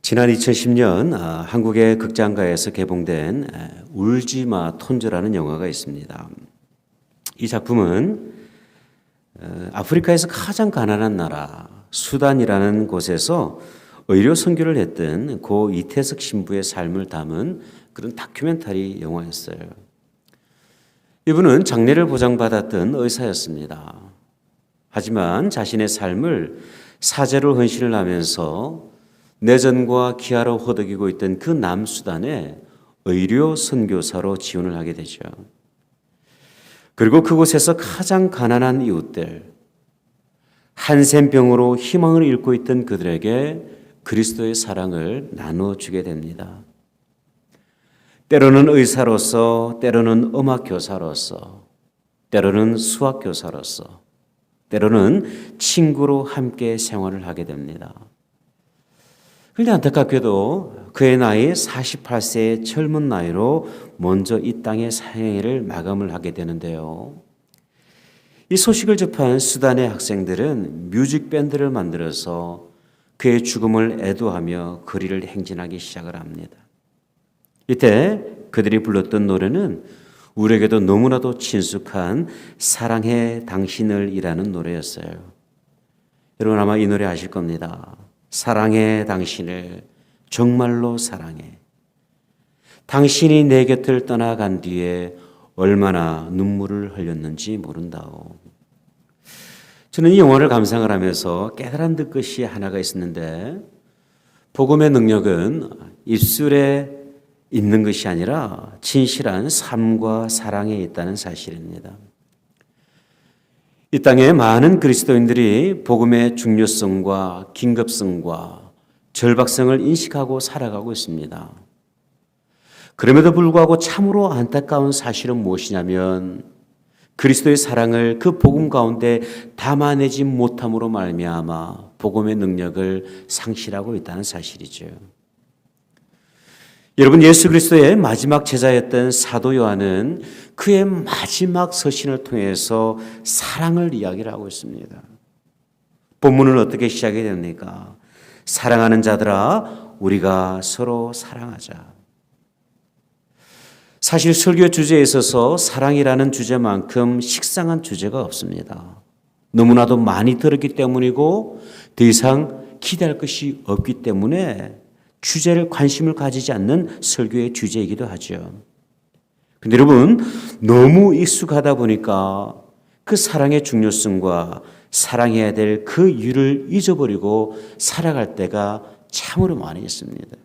지난 2010년 한국의 극장가에서 개봉된 울지마 톤즈라는 영화가 있습니다. 이 작품은 아프리카에서 가장 가난한 나라 수단이라는 곳에서 의료 선교를 했던 고 이태석 신부의 삶을 담은 그런 다큐멘터리 영화였어요. 이분은 장래를 보장받았던 의사였습니다. 하지만 자신의 삶을 사제로 헌신을 하면서 내전과 기아로 호덕이고 있던 그 남수단에 의료 선교사로 지원을 하게 되죠. 그리고 그곳에서 가장 가난한 이웃들, 한센병으로 희망을 잃고 있던 그들에게 그리스도의 사랑을 나눠주게 됩니다. 때로는 의사로서, 때로는 음악교사로서, 때로는 수학교사로서, 때로는 친구로 함께 생활을 하게 됩니다. 그런데 안타깝게도 그의 나이 48세의 젊은 나이로 먼저 이 땅의 사행을 마감을 하게 되는데요. 이 소식을 접한 수단의 학생들은 뮤직밴드를 만들어서 그의 죽음을 애도하며 거리를 행진하기 시작을 합니다. 이때 그들이 불렀던 노래는 우리에게도 너무나도 친숙한 사랑해 당신을 이라는 노래였어요. 여러분 아마 이 노래 아실 겁니다. 사랑해 당신을 정말로 사랑해. 당신이 내 곁을 떠나간 뒤에 얼마나 눈물을 흘렸는지 모른다오. 저는 이 영화를 감상을 하면서 깨달은 것이 하나가 있었는데 복음의 능력은 입술에 있는 것이 아니라 진실한 삶과 사랑에 있다는 사실입니다. 이 땅에 많은 그리스도인들이 복음의 중요성과 긴급성과 절박성을 인식하고 살아가고 있습니다. 그럼에도 불구하고 참으로 안타까운 사실은 무엇이냐면 그리스도의 사랑을 그 복음 가운데 담아내지 못함으로 말미암아 복음의 능력을 상실하고 있다는 사실이죠. 여러분, 예수 그리스도의 마지막 제자였던 사도 요한은 그의 마지막 서신을 통해서 사랑을 이야기를 하고 있습니다. 본문은 어떻게 시작이 됩니까? 사랑하는 자들아, 우리가 서로 사랑하자. 사실 설교 주제에 있어서 사랑이라는 주제만큼 식상한 주제가 없습니다. 너무나도 많이 들었기 때문이고 더 이상 기대할 것이 없기 때문에 주제를 관심을 가지지 않는 설교의 주제이기도 하죠. 근데 여러분, 너무 익숙하다 보니까 그 사랑의 중요성과 사랑해야 될 그 이유를 잊어버리고 살아갈 때가 참으로 많이 있습니다.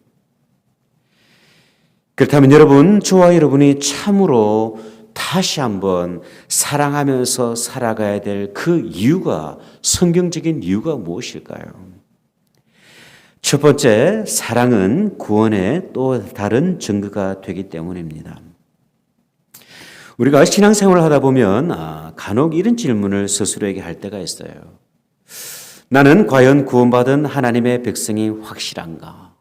그렇다면 여러분, 저와 여러분이 참으로 다시 한번 사랑하면서 살아가야 될 그 이유가, 성경적인 이유가 무엇일까요? 첫 번째, 사랑은 구원의 또 다른 증거가 되기 때문입니다. 우리가 신앙생활을 하다 보면 간혹 이런 질문을 스스로에게 할 때가 있어요. 나는 과연 구원받은 하나님의 백성이 확실한가?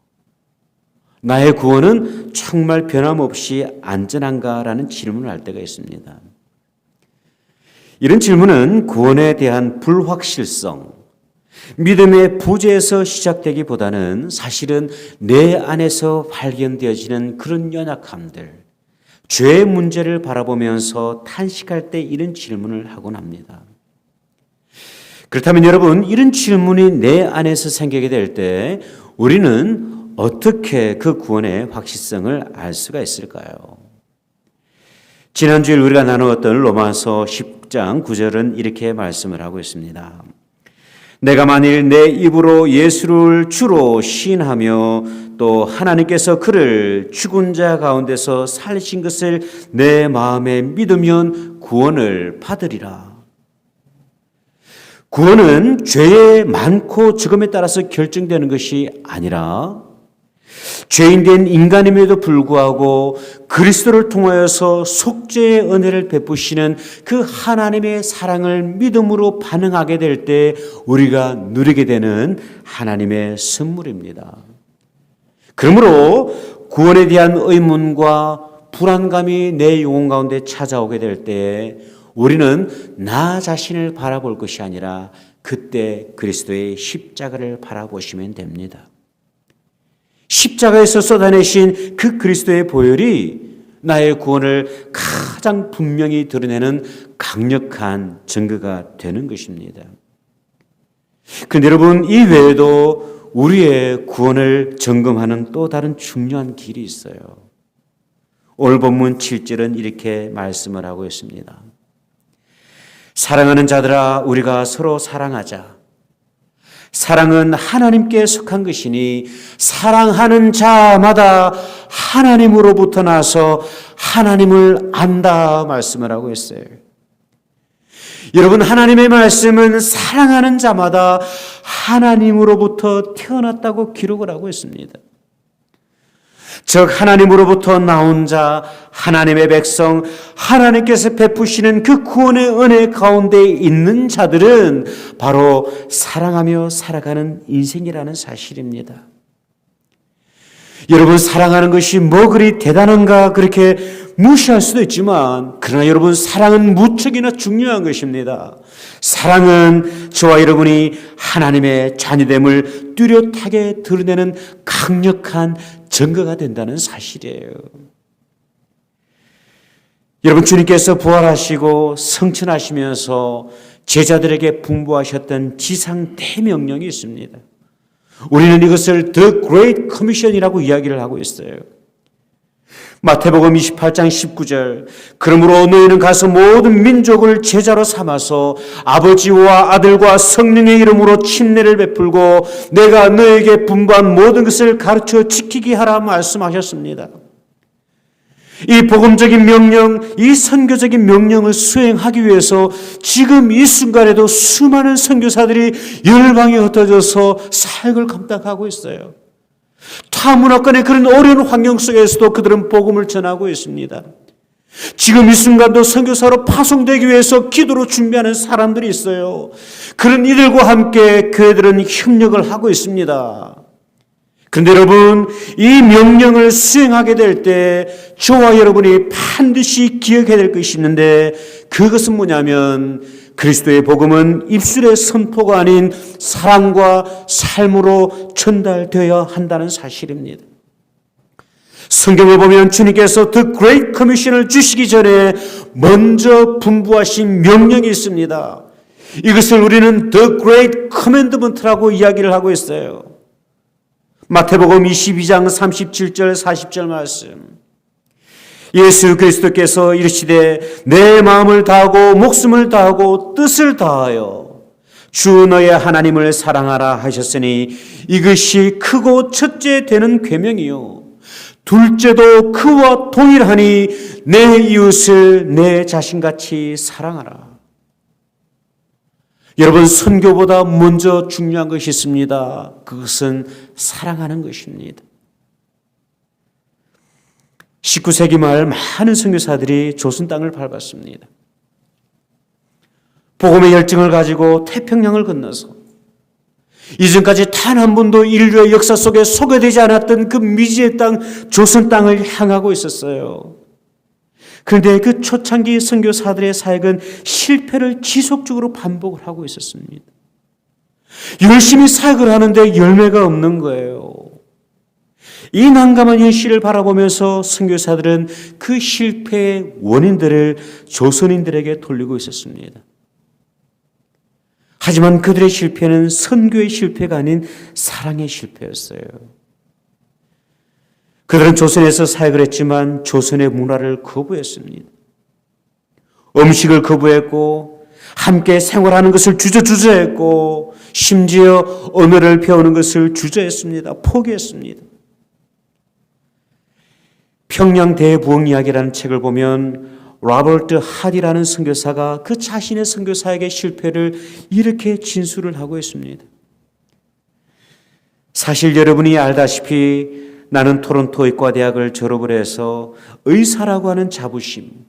나의 구원은 정말 변함없이 안전한가? 라는 질문을 할 때가 있습니다. 이런 질문은 구원에 대한 불확실성, 믿음의 부재에서 시작되기보다는 사실은 내 안에서 발견되어지는 그런 연약함들, 죄의 문제를 바라보면서 탄식할 때 이런 질문을 하곤 합니다. 그렇다면 여러분, 이런 질문이 내 안에서 생기게 될 때 우리는 어떻게 그 구원의 확실성을 알 수가 있을까요? 지난주에 우리가 나누었던 로마서 10장 9절은 이렇게 말씀을 하고 있습니다. 내가 만일 내 입으로 예수를 주로 시인하며 또 하나님께서 그를 죽은 자 가운데서 살리신 것을 내 마음에 믿으면 구원을 받으리라. 구원은 죄의 많고 적음에 따라서 결정되는 것이 아니라 죄인된 인간임에도 불구하고 그리스도를 통하여서 속죄의 은혜를 베푸시는 그 하나님의 사랑을 믿음으로 반응하게 될 때 우리가 누리게 되는 하나님의 선물입니다. 그러므로 구원에 대한 의문과 불안감이 내 영혼 가운데 찾아오게 될 때 우리는 나 자신을 바라볼 것이 아니라 그때 그리스도의 십자가를 바라보시면 됩니다. 십자가에서 쏟아내신 그 그리스도의 보혈이 나의 구원을 가장 분명히 드러내는 강력한 증거가 되는 것입니다. 그런데 여러분, 이 외에도 우리의 구원을 점검하는 또 다른 중요한 길이 있어요. 오늘 본문 7절은 이렇게 말씀을 하고 있습니다. 사랑하는 자들아, 우리가 서로 사랑하자. 사랑은 하나님께 속한 것이니 사랑하는 자마다 하나님으로부터 나서 하나님을 안다 말씀을 하고 있어요. 여러분, 하나님의 말씀은 사랑하는 자마다 하나님으로부터 태어났다고 기록을 하고 있습니다. 즉 하나님으로부터 나온 자, 하나님의 백성, 하나님께서 베푸시는 그 구원의 은혜 가운데 있는 자들은 바로 사랑하며 살아가는 인생이라는 사실입니다. 여러분, 사랑하는 것이 뭐 그리 대단한가 그렇게 무시할 수도 있지만, 그러나 여러분, 사랑은 무척이나 중요한 것입니다. 사랑은 저와 여러분이 하나님의 자녀됨을 뚜렷하게 드러내는 강력한 증거가 된다는 사실이에요. 여러분, 주님께서 부활하시고 성천하시면서 제자들에게 분부하셨던 지상 대명령이 있습니다. 우리는 이것을 The Great Commission이라고 이야기를 하고 있어요. 마태복음 28장 19절, 그러므로 너희는 가서 모든 민족을 제자로 삼아서 아버지와 아들과 성령의 이름으로 침례를 베풀고 내가 너에게 분부한 모든 것을 가르쳐 지키게 하라 말씀하셨습니다. 이 복음적인 명령, 이 선교적인 명령을 수행하기 위해서 지금 이 순간에도 수많은 선교사들이 열방에 흩어져서 사역을 감당하고 있어요. 타문화권의 그런 어려운 환경 속에서도 그들은 복음을 전하고 있습니다. 지금 이 순간도 선교사로 파송되기 위해서 기도로 준비하는 사람들이 있어요. 그런 이들과 함께 교회들은 협력을 하고 있습니다. 그런데 여러분, 이 명령을 수행하게 될 때 저와 여러분이 반드시 기억해야 될 것이 있는데, 그것은 뭐냐면 그리스도의 복음은 입술의 선포가 아닌 사랑과 삶으로 전달되어야 한다는 사실입니다. 성경을 보면 주님께서 The Great Commission을 주시기 전에 먼저 분부하신 명령이 있습니다. 이것을 우리는 The Great Commandment라고 이야기를 하고 있어요. 마태복음 22장 37절 40절 말씀. 예수 그리스도께서 이르시되 내 마음을 다하고 목숨을 다하고 뜻을 다하여 주 너의 하나님을 사랑하라 하셨으니 이것이 크고 첫째 되는 계명이요 둘째도 그와 동일하니 내 이웃을 내 자신같이 사랑하라. 여러분, 선교보다 먼저 중요한 것이 있습니다. 그것은 사랑하는 것입니다. 19세기 말 많은 선교사들이 조선 땅을 밟았습니다. 복음의 열정을 가지고 태평양을 건너서 이전까지 단 한 번도 인류의 역사 속에 소개되지 않았던 그 미지의 땅, 조선 땅을 향하고 있었어요. 그런데 그 초창기 선교사들의 사역은 실패를 지속적으로 반복을 하고 있었습니다. 열심히 사역을 하는데 열매가 없는 거예요. 이 난감한 현실을 바라보면서 선교사들은 그 실패의 원인들을 조선인들에게 돌리고 있었습니다. 하지만 그들의 실패는 선교의 실패가 아닌 사랑의 실패였어요. 그들은 조선에서 사역을 했지만 조선의 문화를 거부했습니다. 음식을 거부했고 함께 생활하는 것을 주저주저했고 심지어 언어를 배우는 것을 주저했습니다. 포기했습니다. 평양 대부흥 이야기라는 책을 보면 로버트 하디라는 선교사가 그 자신의 선교 사역의 실패를 이렇게 진술을 하고 있습니다. 사실 여러분이 알다시피 나는 토론토 의과대학을 졸업을 해서 의사라고 하는 자부심,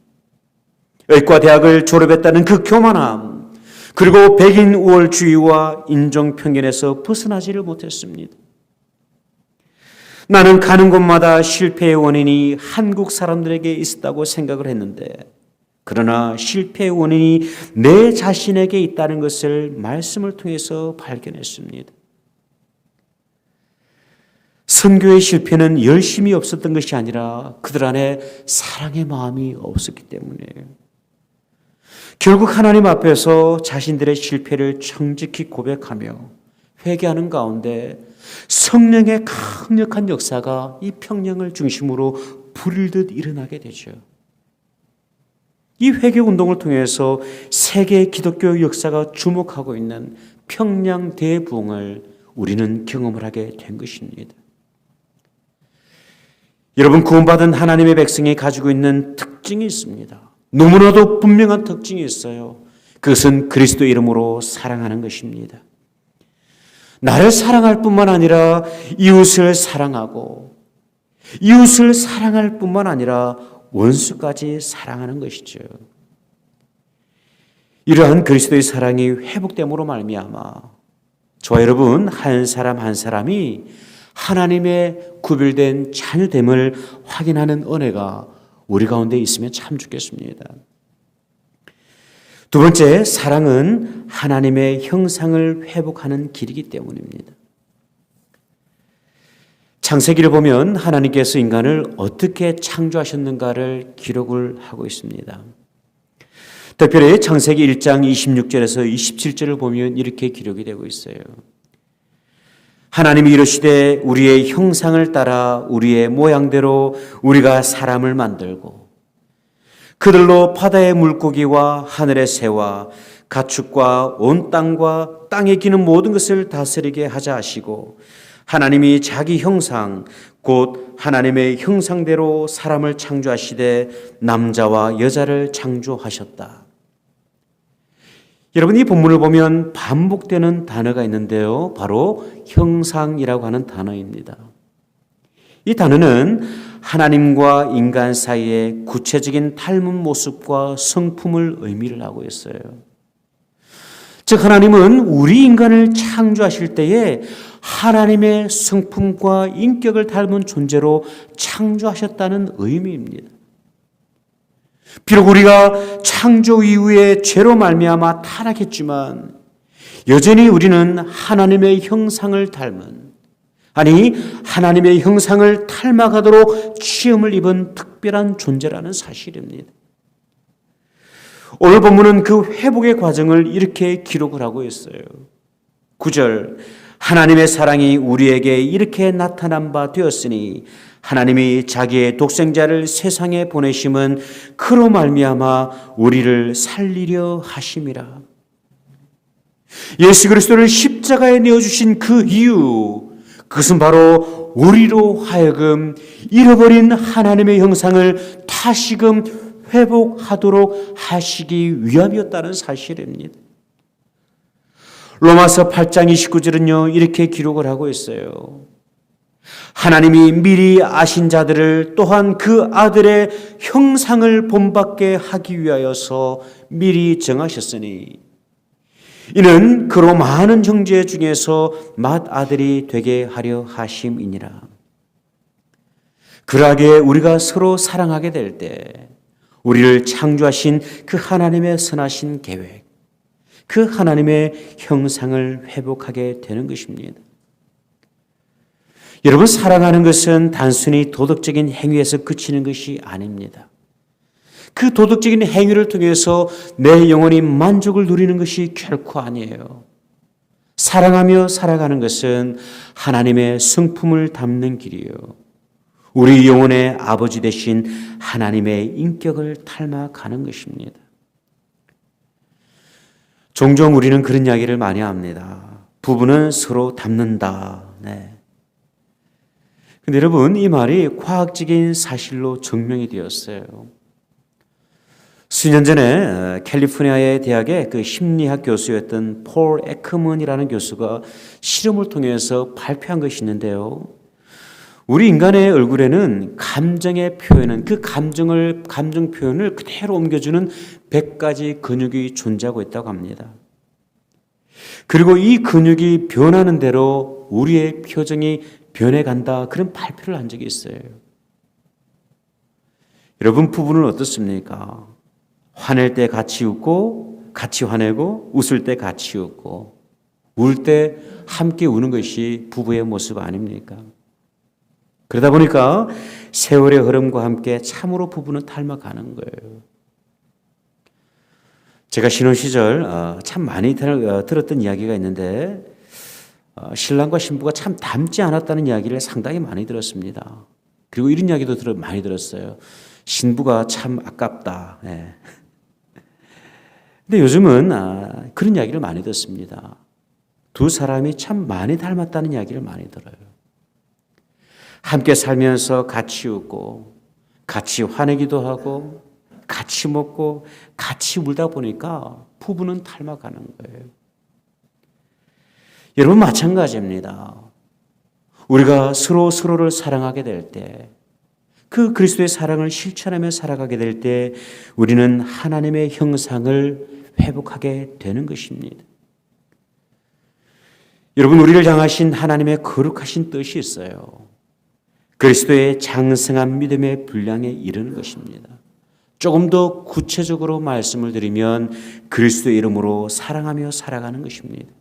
의과대학을 졸업했다는 그 교만함, 그리고 백인 우월주의와 인종편견에서 벗어나지를 못했습니다. 나는 가는 곳마다 실패의 원인이 한국 사람들에게 있었다고 생각을 했는데, 그러나 실패의 원인이 내 자신에게 있다는 것을 말씀을 통해서 발견했습니다. 선교의 실패는 열심이 없었던 것이 아니라 그들 안에 사랑의 마음이 없었기 때문이에요. 결국 하나님 앞에서 자신들의 실패를 정직히 고백하며 회개하는 가운데 성령의 강력한 역사가 이 평양을 중심으로 불일듯 일어나게 되죠. 이 회개 운동을 통해서 세계 기독교 역사가 주목하고 있는 평양 대부흥을 우리는 경험을 하게 된 것입니다. 여러분, 구원받은 하나님의 백성이 가지고 있는 특징이 있습니다. 너무나도 분명한 특징이 있어요. 그것은 그리스도 이름으로 사랑하는 것입니다. 나를 사랑할 뿐만 아니라 이웃을 사랑하고 이웃을 사랑할 뿐만 아니라 원수까지 사랑하는 것이죠. 이러한 그리스도의 사랑이 회복됨으로 말미암아 저와 여러분 한 사람 한 사람이 하나님의 구별된 자녀됨을 확인하는 은혜가 우리 가운데 있으면 참 좋겠습니다. 두 번째, 사랑은 하나님의 형상을 회복하는 길이기 때문입니다. 창세기를 보면 하나님께서 인간을 어떻게 창조하셨는가를 기록을 하고 있습니다. 특별히 창세기 1장 26절에서 27절을 보면 이렇게 기록이 되고 있어요. 하나님이 이르시되 우리의 형상을 따라 우리의 모양대로 우리가 사람을 만들고 그들로 바다의 물고기와 하늘의 새와 가축과 온 땅과 땅에 기는 모든 것을 다스리게 하자 하시고 하나님이 자기 형상 곧 하나님의 형상대로 사람을 창조하시되 남자와 여자를 창조하셨다. 여러분, 이 본문을 보면 반복되는 단어가 있는데요. 바로 형상이라고 하는 단어입니다. 이 단어는 하나님과 인간 사이의 구체적인 닮은 모습과 성품을 의미를 하고 있어요. 즉 하나님은 우리 인간을 창조하실 때에 하나님의 성품과 인격을 닮은 존재로 창조하셨다는 의미입니다. 비록 우리가 창조 이후에 죄로 말미암아 타락했지만 여전히 우리는 하나님의 형상을 닮은, 아니 하나님의 형상을 닮아가도록 시험을 입은 특별한 존재라는 사실입니다. 오늘 본문은 그 회복의 과정을 이렇게 기록을 하고 있어요. 9절, 하나님의 사랑이 우리에게 이렇게 나타난 바 되었으니 하나님이 자기의 독생자를 세상에 보내심은 그로 말미암아 우리를 살리려 하심이라. 예수 그리스도를 십자가에 내어주신 그 이유, 그것은 바로 우리로 하여금 잃어버린 하나님의 형상을 다시금 회복하도록 하시기 위함이었다는 사실입니다. 로마서 8장 29절은요 이렇게 기록을 하고 있어요. 하나님이 미리 아신 자들을 또한 그 아들의 형상을 본받게 하기 위하여서 미리 정하셨으니 이는 그로 많은 형제 중에서 맏아들이 되게 하려 하심이니라. 그러하기에 우리가 서로 사랑하게 될 때 우리를 창조하신 그 하나님의 선하신 계획, 그 하나님의 형상을 회복하게 되는 것입니다. 여러분, 사랑하는 것은 단순히 도덕적인 행위에서 그치는 것이 아닙니다. 그 도덕적인 행위를 통해서 내 영혼이 만족을 누리는 것이 결코 아니에요. 사랑하며 살아가는 것은 하나님의 성품을 담는 길이에요. 우리 영혼의 아버지 되신 하나님의 인격을 닮아가는 것입니다. 종종 우리는 그런 이야기를 많이 합니다. 부부는 서로 닮는다. 네. 근데 여러분, 이 말이 과학적인 사실로 증명이 되었어요. 수년 전에 캘리포니아의 대학의 그 심리학 교수였던 폴 에크먼이라는 교수가 실험을 통해서 발표한 것이 있는데요. 우리 인간의 얼굴에는 감정의 표현은 그 감정 표현을 그대로 옮겨주는 100가지 근육이 존재하고 있다고 합니다. 그리고 이 근육이 변하는 대로 우리의 표정이 변해간다, 그런 발표를 한 적이 있어요. 여러분, 부부는 어떻습니까? 화낼 때 같이 웃고 같이 화내고 웃을 때 같이 웃고 울 때 함께 우는 것이 부부의 모습 아닙니까? 그러다 보니까 세월의 흐름과 함께 참으로 부부는 닮아가는 거예요. 제가 신혼 시절 참 많이 들었던 이야기가 있는데 신랑과 신부가 참 닮지 않았다는 이야기를 상당히 많이 들었습니다. 그리고 이런 이야기도 많이 들었어요. 신부가 참 아깝다. 예. 근데 요즘은 그런 이야기를 많이 듣습니다. 두 사람이 참 많이 닮았다는 이야기를 많이 들어요. 함께 살면서 같이 웃고 같이 화내기도 하고 같이 먹고 같이 울다 보니까 부부는 닮아가는 거예요. 여러분 마찬가지입니다. 우리가 서로를 사랑하게 될 때, 그 그리스도의 사랑을 실천하며 살아가게 될 때 우리는 하나님의 형상을 회복하게 되는 것입니다. 여러분, 우리를 향하신 하나님의 거룩하신 뜻이 있어요. 그리스도의 장성한 믿음의 분량에 이르는 것입니다. 조금 더 구체적으로 말씀을 드리면 그리스도의 이름으로 사랑하며 살아가는 것입니다.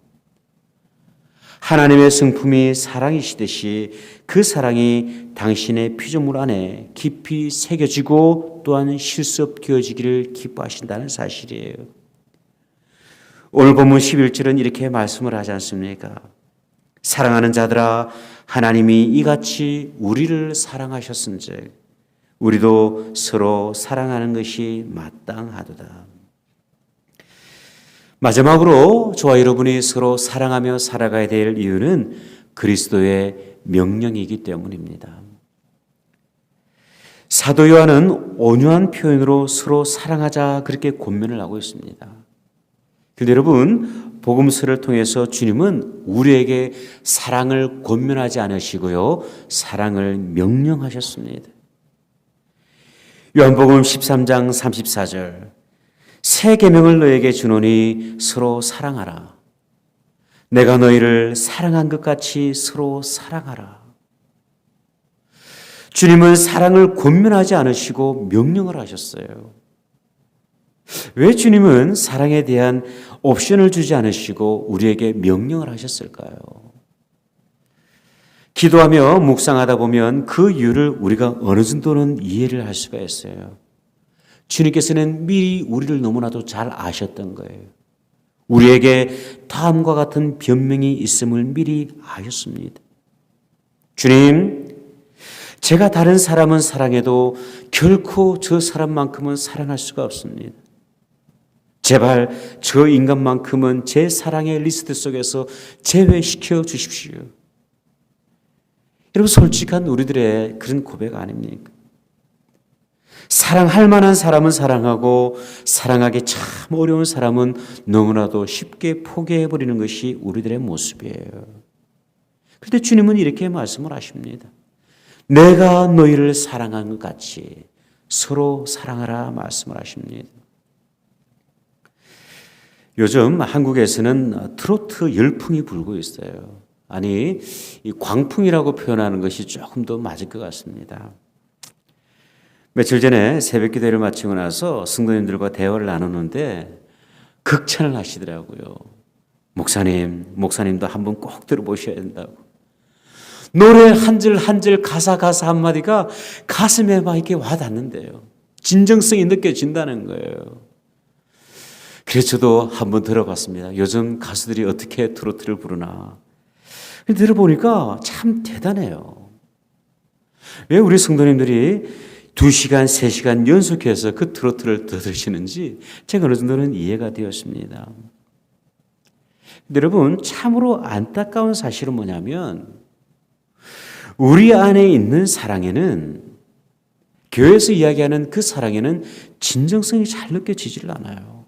하나님의 성품이 사랑이시듯이 그 사랑이 당신의 피조물 안에 깊이 새겨지고 또한 실습되어지기를 기뻐하신다는 사실이에요. 오늘 본문 11절은 이렇게 말씀을 하지 않습니까? 사랑하는 자들아, 하나님이 이같이 우리를 사랑하셨은즉 우리도 서로 사랑하는 것이 마땅하도다. 마지막으로 저와 여러분이 서로 사랑하며 살아가야 될 이유는 그리스도의 명령이기 때문입니다. 사도 요한은 온유한 표현으로 서로 사랑하자 그렇게 권면을 하고 있습니다. 그런데 여러분, 복음서를 통해서 주님은 우리에게 사랑을 권면하지 않으시고요, 사랑을 명령하셨습니다. 요한복음 13장 34절, 새 계명을 너에게 주노니 서로 사랑하라. 내가 너희를 사랑한 것 같이 서로 사랑하라. 주님은 사랑을 권면하지 않으시고 명령을 하셨어요. 왜 주님은 사랑에 대한 옵션을 주지 않으시고 우리에게 명령을 하셨을까요? 기도하며 묵상하다 보면 그 이유를 우리가 어느 정도는 이해를 할 수가 있어요. 주님께서는 미리 우리를 너무나도 잘 아셨던 거예요. 우리에게 다음과 같은 변명이 있음을 미리 아셨습니다. 주님, 제가 다른 사람은 사랑해도 결코 저 사람만큼은 사랑할 수가 없습니다. 제발 저 인간만큼은 제 사랑의 리스트 속에서 제외시켜 주십시오. 여러분, 솔직한 우리들의 그런 고백 아닙니까? 사랑할 만한 사람은 사랑하고 사랑하기 참 어려운 사람은 너무나도 쉽게 포기해버리는 것이 우리들의 모습이에요. 그런데 주님은 이렇게 말씀을 하십니다. 내가 너희를 사랑한 것 같이 서로 사랑하라 말씀을 하십니다. 요즘 한국에서는 트로트 열풍이 불고 있어요. 아니, 이 광풍이라고 표현하는 것이 조금 더 맞을 것 같습니다. 며칠 전에 새벽 기도를 마치고 나서 성도님들과 대화를 나누는데 극찬을 하시더라고요. 목사님도 한번 꼭 들어보셔야 된다고. 노래 한 절 한 절 가사 한마디가 가슴에 막 이렇게 와닿는데요. 진정성이 느껴진다는 거예요. 그래서 저도 한번 들어봤습니다. 요즘 가수들이 어떻게 트로트를 부르나. 들어보니까 참 대단해요. 왜 우리 성도님들이 2시간, 3시간 연속해서 그 트로트를 들으시는지 제가 어느 정도는 이해가 되었습니다. 여러분, 참으로 안타까운 사실은 뭐냐면 우리 안에 있는 사랑에는, 교회에서 이야기하는 그 사랑에는 진정성이 잘 느껴지질 않아요.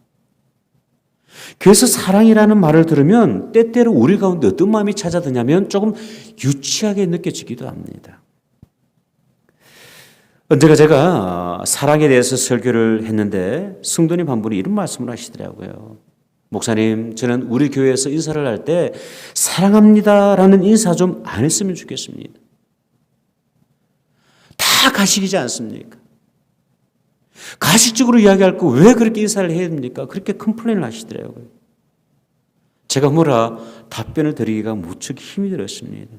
그래서 사랑이라는 말을 들으면 때때로 우리 가운데 어떤 마음이 찾아드냐면 조금 유치하게 느껴지기도 합니다. 언제가 제가 사랑에 대해서 설교를 했는데 성도님 한 분이 이런 말씀을 하시더라고요. 목사님, 저는 우리 교회에서 인사를 할 때 사랑합니다라는 인사 좀 안 했으면 좋겠습니다. 다 가식이지 않습니까? 가식적으로 이야기할 거 왜 그렇게 인사를 해야 됩니까? 그렇게 컴플레인을 하시더라고요. 제가 뭐라 답변을 드리기가 무척 힘이 들었습니다.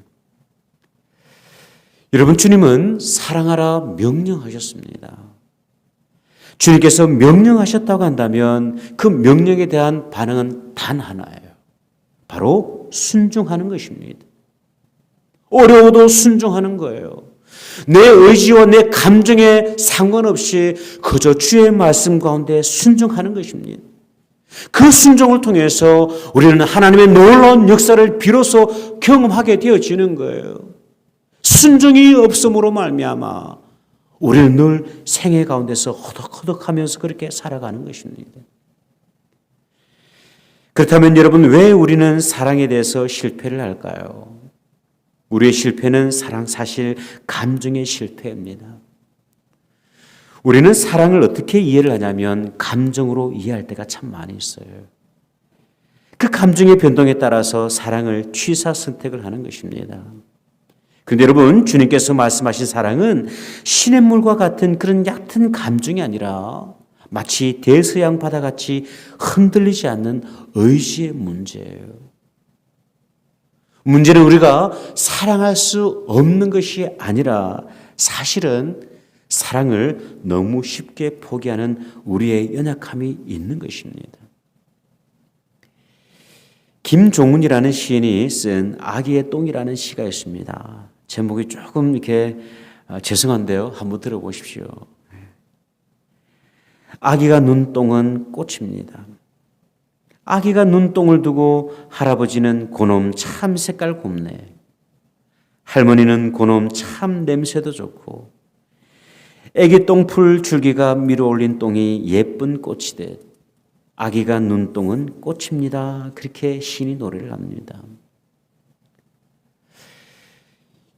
여러분, 주님은 사랑하라 명령하셨습니다. 주님께서 명령하셨다고 한다면 그 명령에 대한 반응은 단 하나예요. 바로 순종하는 것입니다. 어려워도 순종하는 거예요. 내 의지와 내 감정에 상관없이 그저 주의 말씀 가운데 순종하는 것입니다. 그 순종을 통해서 우리는 하나님의 놀라운 역사를 비로소 경험하게 되어지는 거예요. 순종이 없음으로 말미암아 우리는 늘 생애 가운데서 허덕허덕하면서 그렇게 살아가는 것입니다. 그렇다면 여러분, 왜 우리는 사랑에 대해서 실패를 할까요? 우리의 실패는 사실 감정의 실패입니다. 우리는 사랑을 어떻게 이해를 하냐면 감정으로 이해할 때가 참 많이 있어요. 그 감정의 변동에 따라서 사랑을 취사 선택을 하는 것입니다. 그런데 여러분, 주님께서 말씀하신 사랑은 시냇물과 같은 그런 얕은 감정이 아니라 마치 대서양 바다같이 흔들리지 않는 의지의 문제예요. 문제는 우리가 사랑할 수 없는 것이 아니라 사실은 사랑을 너무 쉽게 포기하는 우리의 연약함이 있는 것입니다. 김종훈이라는 시인이 쓴 아기의 똥이라는 시가 있습니다. 제목이 조금 이렇게 죄송한데요. 한번 들어보십시오. 아기가 눈 똥은 꽃입니다. 아기가 눈동을 두고 할아버지는 고놈 참 색깔 곱네. 할머니는 고놈 참 냄새도 좋고 애기 똥풀 줄기가 밀어올린 똥이 예쁜 꽃이듯 아기가 눈동은 꽃입니다. 그렇게 시인이 노래를 합니다.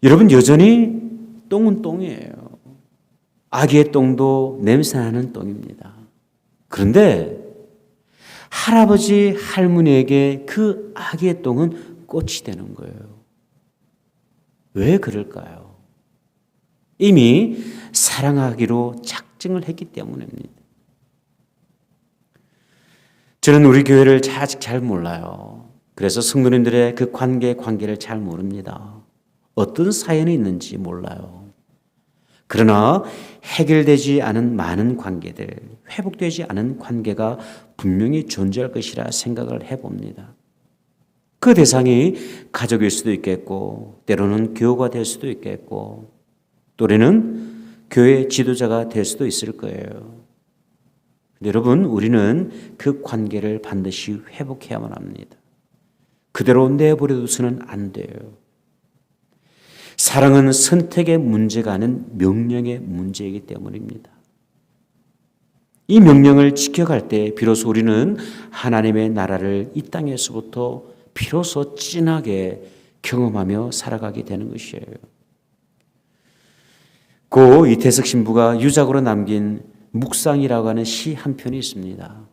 여러분, 여전히 똥은 똥이에요. 아기의 똥도 냄새나는 똥입니다. 그런데 할아버지, 할머니에게 그 아기의 똥은 꽃이 되는 거예요. 왜 그럴까요? 이미 사랑하기로 작정을 했기 때문입니다. 저는 우리 교회를 아직 잘 몰라요. 그래서 성도님들의 그 관계를 잘 모릅니다. 어떤 사연이 있는지 몰라요. 그러나 해결되지 않은 많은 관계들, 회복되지 않은 관계가 분명히 존재할 것이라 생각을 해봅니다. 그 대상이 가족일 수도 있겠고, 때로는 교우가 될 수도 있겠고, 또래는 교회 지도자가 될 수도 있을 거예요. 여러분, 우리는 그 관계를 반드시 회복해야만 합니다. 그대로 내버려둬서는 안 돼요. 사랑은 선택의 문제가 아닌 명령의 문제이기 때문입니다. 이 명령을 지켜갈 때 비로소 우리는 하나님의 나라를 이 땅에서부터 비로소 진하게 경험하며 살아가게 되는 것이에요. 고 이태석 신부가 유작으로 남긴 묵상이라고 하는 시 한 편이 있습니다.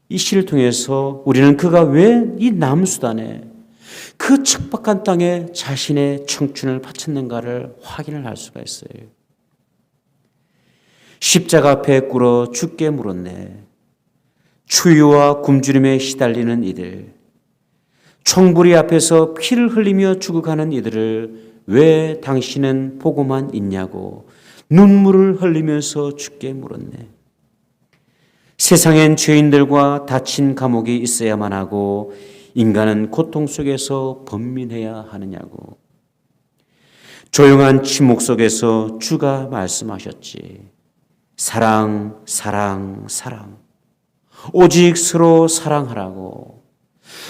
이 시를 통해서 우리는 그가 왜 이 남수단에 그 척박한 땅에 자신의 청춘을 바쳤는가를 확인을 할 수가 있어요. 십자가 앞에 꿇어 죽게 물었네. 추위와 굶주림에 시달리는 이들, 총부리 앞에서 피를 흘리며 죽어가는 이들을 왜 당신은 보고만 있냐고 눈물을 흘리면서 죽게 물었네. 세상엔 죄인들과 닫힌 감옥이 있어야만 하고 인간은 고통 속에서 번민해야 하느냐고. 조용한 침묵 속에서 주가 말씀하셨지. 사랑, 사랑, 사랑. 오직 서로 사랑하라고.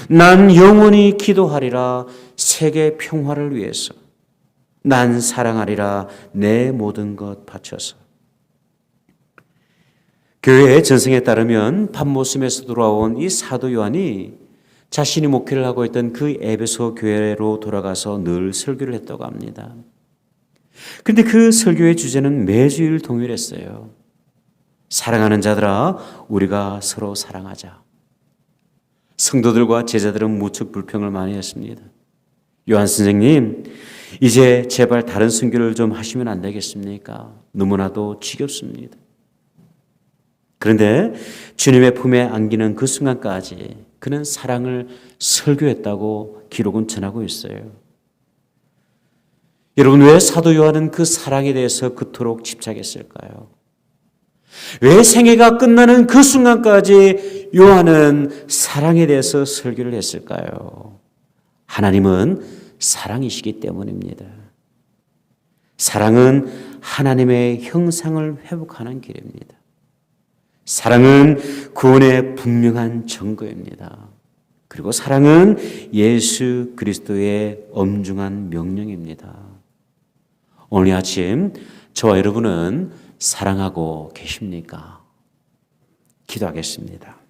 난 영원히 기도하리라 세계 평화를 위해서. 난 사랑하리라 내 모든 것 바쳐서. 교회의 전승에 따르면 밤모습에서 돌아온 이 사도 요한이 자신이 목회를 하고 있던 그 에베소 교회로 돌아가서 늘 설교를 했다고 합니다. 그런데 그 설교의 주제는 매주일 동일했어요. 사랑하는 자들아, 우리가 서로 사랑하자. 성도들과 제자들은 무척 불평을 많이 했습니다. 요한 선생님, 이제 제발 다른 설교를 좀 하시면 안 되겠습니까? 너무나도 지겹습니다. 그런데 주님의 품에 안기는 그 순간까지 그는 사랑을 설교했다고 기록은 전하고 있어요. 여러분, 왜 사도 요한은 그 사랑에 대해서 그토록 집착했을까요? 왜 생애가 끝나는 그 순간까지 요한은 사랑에 대해서 설교를 했을까요? 하나님은 사랑이시기 때문입니다. 사랑은 하나님의 형상을 회복하는 길입니다. 사랑은 구원의 분명한 증거입니다. 그리고 사랑은 예수 그리스도의 엄중한 명령입니다. 오늘 아침 저와 여러분은 사랑하고 계십니까? 기도하겠습니다.